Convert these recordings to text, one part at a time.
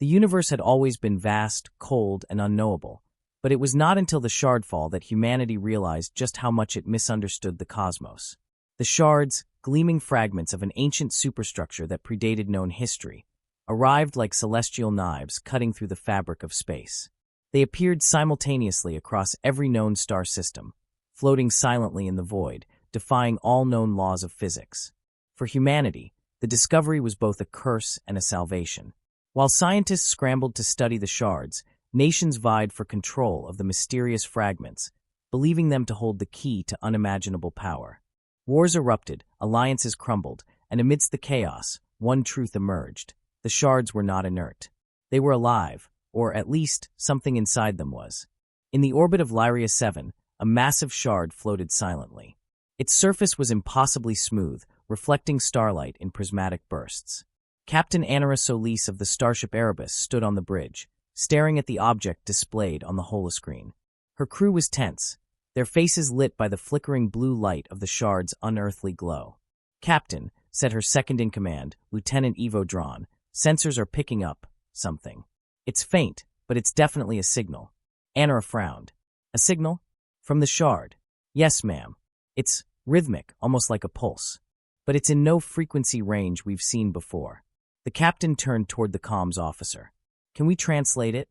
The universe had always been vast, cold, and unknowable, but it was not until the Shardfall that humanity realized just how much it misunderstood the cosmos. The shards, gleaming fragments of an ancient superstructure that predated known history, arrived like celestial knives cutting through the fabric of space. They appeared simultaneously across every known star system, floating silently in the void, defying all known laws of physics. For humanity, the discovery was both a curse and a salvation. While scientists scrambled to study the shards, nations vied for control of the mysterious fragments, believing them to hold the key to unimaginable power. Wars erupted, alliances crumbled, and amidst the chaos, one truth emerged. The shards were not inert. They were alive, or at least something inside them was. In the orbit of Lyria 7, a massive shard floated silently. Its surface was impossibly smooth, reflecting starlight in prismatic bursts. Captain Anara Solis of the starship Erebus stood on the bridge, staring at the object displayed on the holoscreen. Her crew was tense, their faces lit by the flickering blue light of the shard's unearthly glow. "Captain," said her second-in-command, Lieutenant Ivo Drawn, "sensors are picking up something. It's faint, but it's definitely a signal." Anara frowned. "A signal? From the shard?" "Yes, ma'am. It's rhythmic, almost like a pulse. But it's in no frequency range we've seen before." The captain turned toward the comms officer. "Can we translate it?"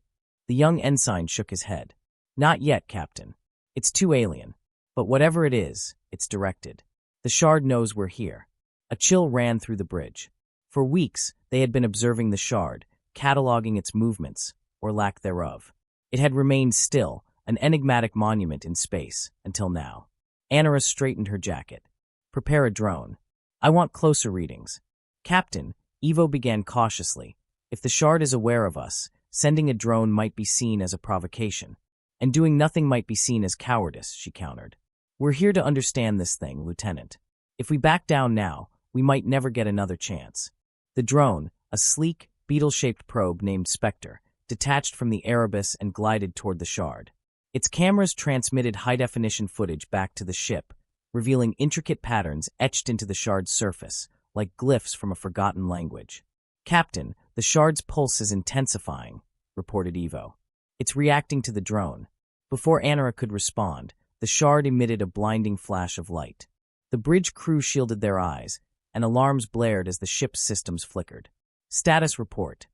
The young ensign shook his head. "Not yet, Captain. It's too alien. But whatever it is, it's directed. The shard knows we're here." A chill ran through the bridge. For weeks, they had been observing the shard, cataloging its movements, or lack thereof. It had remained still, an enigmatic monument in space, until now. Anara straightened her jacket. "Prepare a drone. I want closer readings." "Captain," Ivo began cautiously, "if the shard is aware of us, sending a drone might be seen as a provocation. And doing nothing might be seen as cowardice," she countered. "We're here to understand this thing, Lieutenant. If we back down now, we might never get another chance." The drone, a sleek, beetle-shaped probe named Spectre, detached from the Erebus and glided toward the shard. Its cameras transmitted high-definition footage back to the ship, revealing intricate patterns etched into the shard's surface, like glyphs from a forgotten language. "Captain, the shard's pulse is intensifying," reported Ivo. "It's reacting to the drone." Before Anara could respond, the shard emitted a blinding flash of light. The bridge crew shielded their eyes, and alarms blared as the ship's systems flickered. "Status report."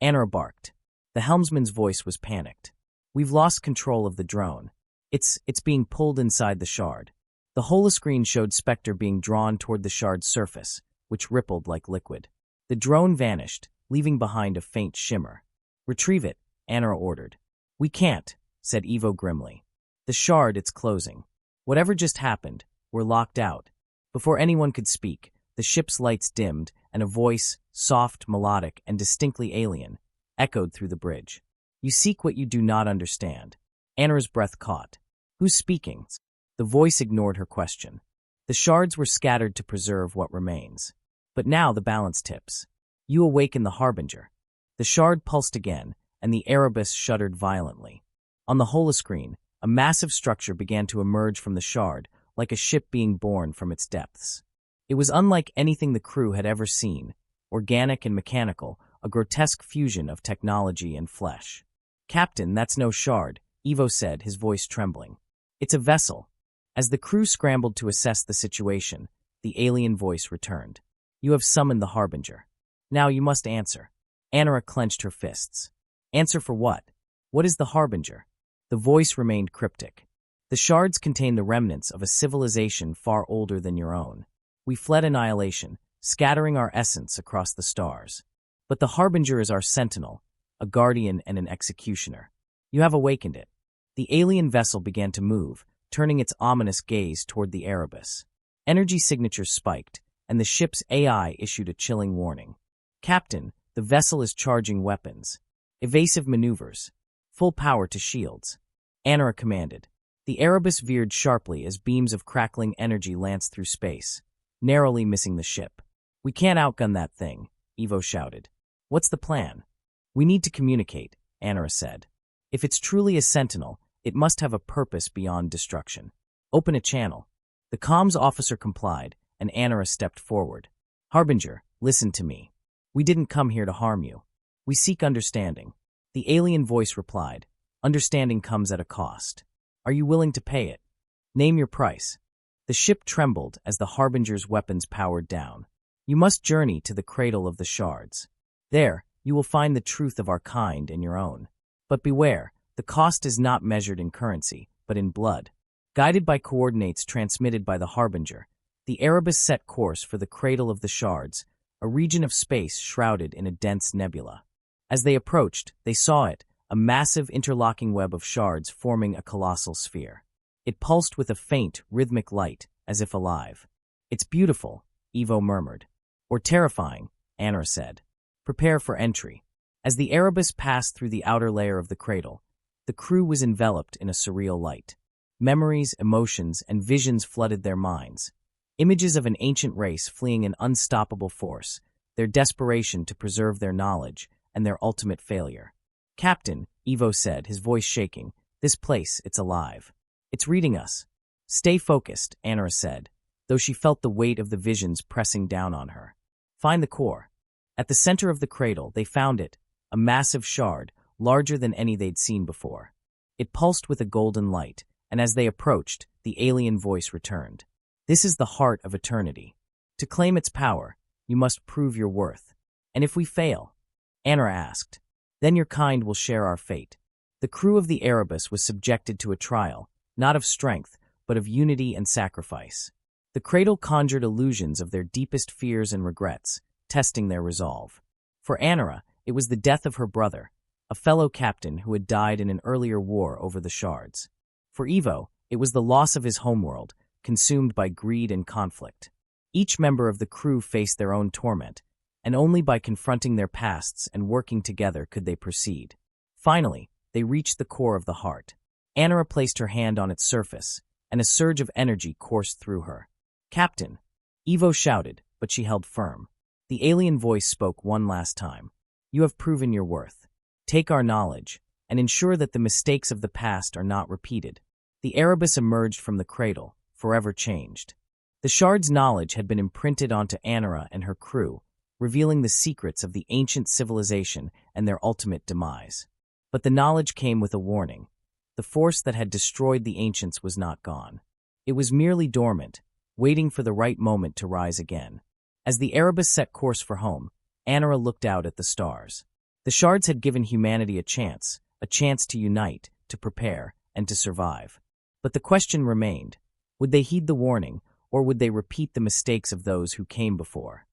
Anara barked. The helmsman's voice was panicked. "We've lost control of the drone. It's being pulled inside the shard." The holoscreen showed Spectre being drawn toward the shard's surface, which rippled like liquid. The drone vanished, leaving behind a faint shimmer. "Retrieve it," Anara ordered. "We can't," said Ivo grimly. "The shard, it's closing. Whatever just happened, we're locked out." Before anyone could speak, the ship's lights dimmed, and a voice, soft, melodic, and distinctly alien, echoed through the bridge. "You seek what you do not understand." Anara's breath caught. "Who's speaking?" The voice ignored her question. The shards were scattered to preserve what remains. But now the balance tips. "You awaken the Harbinger." The shard pulsed again, and the Erebus shuddered violently. On the holoscreen, a massive structure began to emerge from the shard, like a ship being born from its depths. It was unlike anything the crew had ever seen, organic and mechanical, a grotesque fusion of technology and flesh. "Captain, that's no shard," Ivo said, his voice trembling. "It's a vessel." As the crew scrambled to assess the situation, the alien voice returned. "You have summoned the Harbinger. Now you must answer." Anara clenched her fists. "Answer for what? What is the Harbinger?" The voice remained cryptic. "The shards contain the remnants of a civilization far older than your own. We fled annihilation, scattering our essence across the stars. But the Harbinger is our sentinel, a guardian and an executioner. You have awakened it." The alien vessel began to move, turning its ominous gaze toward the Erebus. Energy signatures spiked, and the ship's AI issued a chilling warning. "Captain, the vessel is charging weapons. Evasive maneuvers. Full power to shields." Anara commanded. The Erebus veered sharply as beams of crackling energy lanced through space, narrowly missing the ship. "We can't outgun that thing," Ivo shouted. "What's the plan?" "We need to communicate," Anara said. "If it's truly a sentinel, it must have a purpose beyond destruction. Open a channel." The comms officer complied, and Anara stepped forward. "Harbinger, listen to me. We didn't come here to harm you. We seek understanding. The alien voice replied, understanding comes at a cost. Are you willing to pay it? Name your price. The ship trembled as the Harbinger's weapons powered down. You must journey to the cradle of the shards. There, you will find the truth of our kind and your own. But beware, the cost is not measured in currency, but in blood. Guided by coordinates transmitted by the Harbinger, the Erebus set course for the cradle of the shards, a region of space shrouded in a dense nebula. As they approached, they saw it, a massive interlocking web of shards forming a colossal sphere. It pulsed with a faint, rhythmic light, as if alive. It's beautiful, Evo murmured. Or terrifying, Anara said. Prepare for entry. As the Erebus passed through the outer layer of the cradle, the crew was enveloped in a surreal light. Memories, emotions, and visions flooded their minds. Images of an ancient race fleeing an unstoppable force, their desperation to preserve their knowledge, and their ultimate failure. Captain, Evo said, his voice shaking, this place, it's alive. It's reading us. Stay focused, Anara said, though she felt the weight of the visions pressing down on her. Find the core. At the center of the cradle, they found it, a massive shard, larger than any they'd seen before. It pulsed with a golden light, and as they approached, the alien voice returned. This is the heart of eternity. To claim its power, you must prove your worth. And if we fail? Anara asked. Then your kind will share our fate. The crew of the Erebus was subjected to a trial, not of strength, but of unity and sacrifice. The cradle conjured illusions of their deepest fears and regrets, testing their resolve. For Anara, it was the death of her brother, a fellow captain who had died in an earlier war over the shards. For Evo, it was the loss of his homeworld, consumed by greed and conflict. Each member of the crew faced their own torment, and only by confronting their pasts and working together could they proceed. Finally, they reached the core of the heart. Anara placed her hand on its surface, and a surge of energy coursed through her. Captain, Evo shouted, but she held firm. The alien voice spoke one last time. You have proven your worth. Take our knowledge, and ensure that the mistakes of the past are not repeated. The Erebus emerged from the cradle, forever changed. The shard's knowledge had been imprinted onto Anara and her crew, revealing the secrets of the ancient civilization and their ultimate demise. But the knowledge came with a warning. The force that had destroyed the ancients was not gone. It was merely dormant, waiting for the right moment to rise again. As the Erebus set course for home, Anara looked out at the stars. The shards had given humanity a chance to unite, to prepare, and to survive. But the question remained, would they heed the warning, or would they repeat the mistakes of those who came before?